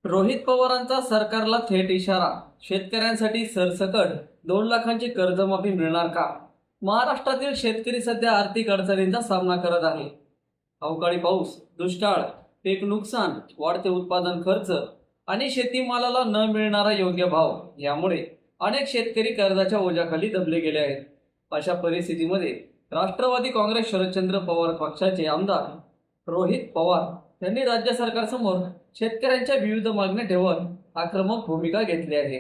रोहित पवारांचा सरकारला थेट इशारा. शेतकऱ्यांसाठी सरसकट 2 लाखांची कर्जमाफी मिळणार का? महाराष्ट्रातील शेतकरी सध्या आर्थिक अडचणींचा सामना करत आहे. अवकाळी पाऊस, दुष्काळ, पीक नुकसान, वाढते उत्पादन खर्च आणि शेतीमालाला न मिळणारा योग्य भाव यामुळे अनेक शेतकरी कर्जाच्या ओझ्याखाली दबले गेले आहेत. अशा परिस्थितीमध्ये राष्ट्रवादी काँग्रेस शरदचंद्र पवार पक्षाचे आमदार रोहित पवार यांनी राज्य सरकारसमोर शेतकऱ्यांच्या विविध मागण्या ठेवत आक्रमक भूमिका घेतली आहे.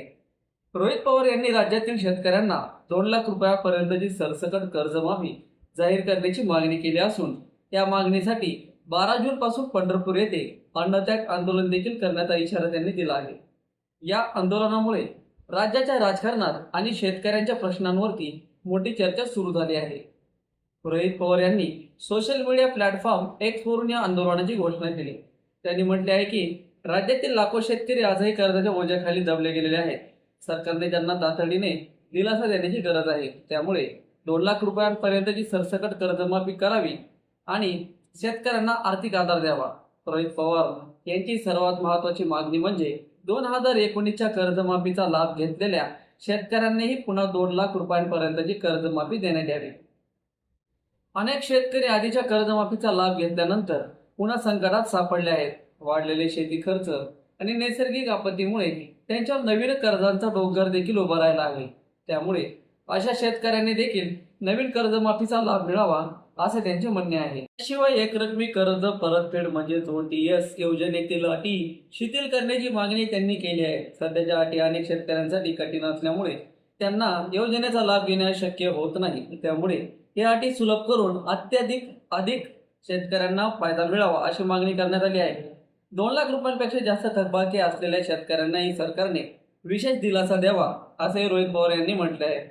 रोहित पवार यांनी राज्यातील शेतकऱ्यांना 2 लाख रुपयापर्यंतची सरसकट कर्जमाफी जाहीर करण्याची मागणी केली असून या मागणीसाठी 12 जून पासून पंढरपूर येथे अन्नत्याग आंदोलन देखील करण्याचा इशारा त्यांनी दिला आहे. या आंदोलनामुळे राज्याच्या राजकारणात आणि शेतकऱ्यांच्या प्रश्नांवरती मोठी चर्चा सुरू झाली आहे. रोहित पवार यांनी सोशल मीडिया प्लॅटफॉर्म एक्सवरून या आंदोलनाची घोषणा केली. त्यांनी म्हटले आहे की राज्यातील लाखो शेतकरी आजही कर्जाच्या ओझ्याखाली दबले गेलेले आहेत. सरकारने त्यांना तातडीने दिलासा देण्याची गरज आहे. त्यामुळे 2 लाख रुपयांपर्यंतची सरसकट कर्जमाफी करावी आणि शेतकऱ्यांना आर्थिक आधार द्यावा. रोहित पवार यांची सर्वात महत्त्वाची मागणी म्हणजे 2019च्या कर्जमाफीचा लाभ घेतलेल्या शेतकऱ्यांनाही पुन्हा 2 लाख रुपयांपर्यंतची कर्जमाफी देण्यात यावी. अनेक शेतकरी आधीच्या कर्जमाफीचा लाभ घेतल्यानंतर पुन्हा संकटात सापडले आहेत. वाढलेले शेती खर्च आणि नैसर्गिक आपत्तीमुळे त्यांच्यावर नवीन कर्जांचा डोंगर देखील उभा राहिला आहे. त्यामुळे अशा शेतकऱ्यांनी देखील नवीन कर्जमाफीचा लाभ मिळावा असे त्यांचे म्हणणे आहे. शिवाय एकरकमी कर्ज परतफेड म्हणजेच OTS योजनेतील अटी शिथिल करण्याची मागणी त्यांनी केली आहे. सध्याच्या अटी अनेक शेतकऱ्यांसाठी कठीण असल्यामुळे त्यांना योजनेचा लाभ घेण्यास शक्य होत नाही. त्यामुळे या अटी सुलभ करून अधिक शेतकऱ्यांना फायदा मिळावा अशी मागणी करण्यात आली आहे. 2 लाख रुपयांपेक्षा जास्त थकबाकी असलेल्या शेतकऱ्यांनाही सरकारने विशेष दिलासा द्यावा असे रोहित पवार यांनी म्हटले आहे.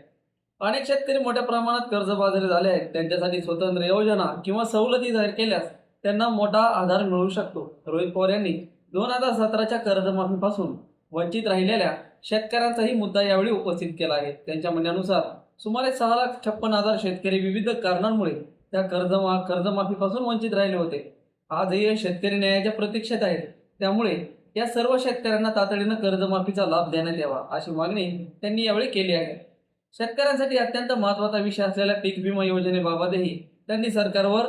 अनेक शेतकरी मोठ्या प्रमाणात कर्जबाजारी झाले आहेत. त्यांच्यासाठी स्वतंत्र योजना किंवा सवलती जाहीर केल्यास त्यांना मोठा आधार मिळू शकतो. रोहित पवार यांनी 2017च्या कर्जमाफीपासून वंचित राहिलेल्या शेतकऱ्यांचाही मुद्दा यावेळी उपस्थित केला आहे. त्यांच्या म्हणण्यानुसार सुमारे 6,56,000 शेतकरी विविध कारणांमुळे त्या कर्जमाफीपासून वंचित राहिले होते. आजही हे शेतकरी न्यायाच्या प्रतीक्षेत आहेत. त्यामुळे या सर्व शेतकऱ्यांना तातडीनं कर्जमाफीचा लाभ देण्यात यावा अशी मागणी त्यांनी यावेळी केली आहे. शेतकऱ्यांसाठी अत्यंत महत्त्वाचा विषय असलेल्या पीक विमा योजनेबाबतही त्यांनी सरकारवर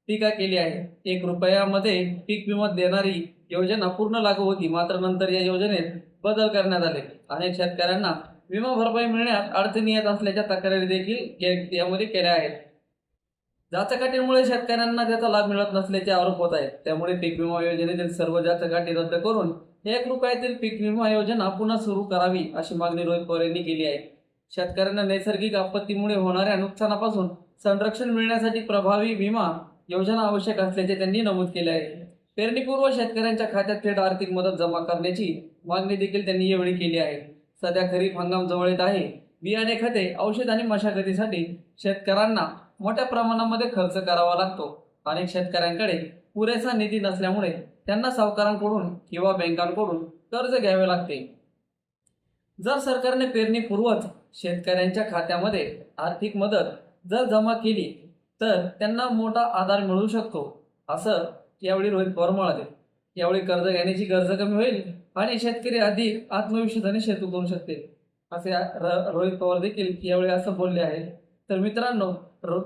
टीका केली आहे. 1 रुपयामध्ये पीक विमा देणारी योजना पूर्ण लागू होती, मात्र नंतर या योजनेत बदल करण्यात आले. अनेक शेतकऱ्यांना विमा भरपाई मिळण्यात अडचणी येत असल्याच्या तक्रारी देखील यामध्ये केल्या आहेत. जाचकाटीमुळे शेतकऱ्यांना त्याचा लाभ मिळत नसल्याचे आरोप होत आहेत. त्यामुळे पीक विमा योजनेतील सर्व जाचकाटी रद्द करून 1 रुपयातील पीक विमा योजना पुन्हा सुरू करावी अशी मागणी रोहित पवार यांनी केली आहे. शेतकऱ्यांना नैसर्गिक आपत्तीमुळे होणाऱ्या नुकसानापासून संरक्षण मिळण्यासाठी प्रभावी विमा योजना आवश्यक असल्याचे त्यांनी नमूद केले आहे. पेरणीपूर्व शेतकऱ्यांच्या खात्यात थेट आर्थिक मदत जमा करण्याची मागणी देखील त्यांनी यावेळी केली आहे. सध्या खरीप हंगाम जवळ येत आहे. बियाणे, खते, औषध आणि मशागतीसाठी शेतकऱ्यांना मोठ्या प्रमाणामध्ये खर्च करावा लागतो. अनेक शेतकऱ्यांकडे पुरेसा निधी नसल्यामुळे त्यांना सावकारांकडून किंवा बँकांकडून कर्ज घ्यावे लागते. जर सरकारने पेरणीपूर्वच शेतकऱ्यांच्या खात्यामध्ये आर्थिक मदत जर जमा केली तर त्यांना मोठा आधार मिळू शकतो असं यावेळी रोहित पवार म्हणाले. यावेळी कर्ज घेण्याची गरज कमी होईल आणि शेतकरी अधिक आत्मविश्वासाने शेती करू शकतील असे रोहित पवार देखील यावेळी असं बोलले आहे. तर मित्रांनो,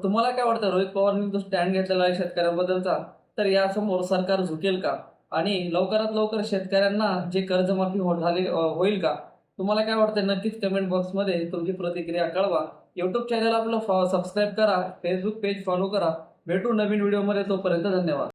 तुम्हाला काय वाटतं? रोहित पवारांनी जो स्टँड घेतलेला आहे शेतकऱ्यांबद्दलचा, तर यासमोर सरकार झुकेल का आणि लवकरात लवकर शेतकऱ्यांना जे कर्जमाफी होईल का? तुम्हाला काय वाटतं? नक्कीच कमेंट बॉक्समध्ये तुमची प्रतिक्रिया कळवा. यूट्यूब चॅनल आपलं सबस्क्राईब करा, फेसबुक पेज फॉलो करा. भेटू नवीन व्हिडिओमध्ये. तोपर्यंत धन्यवाद.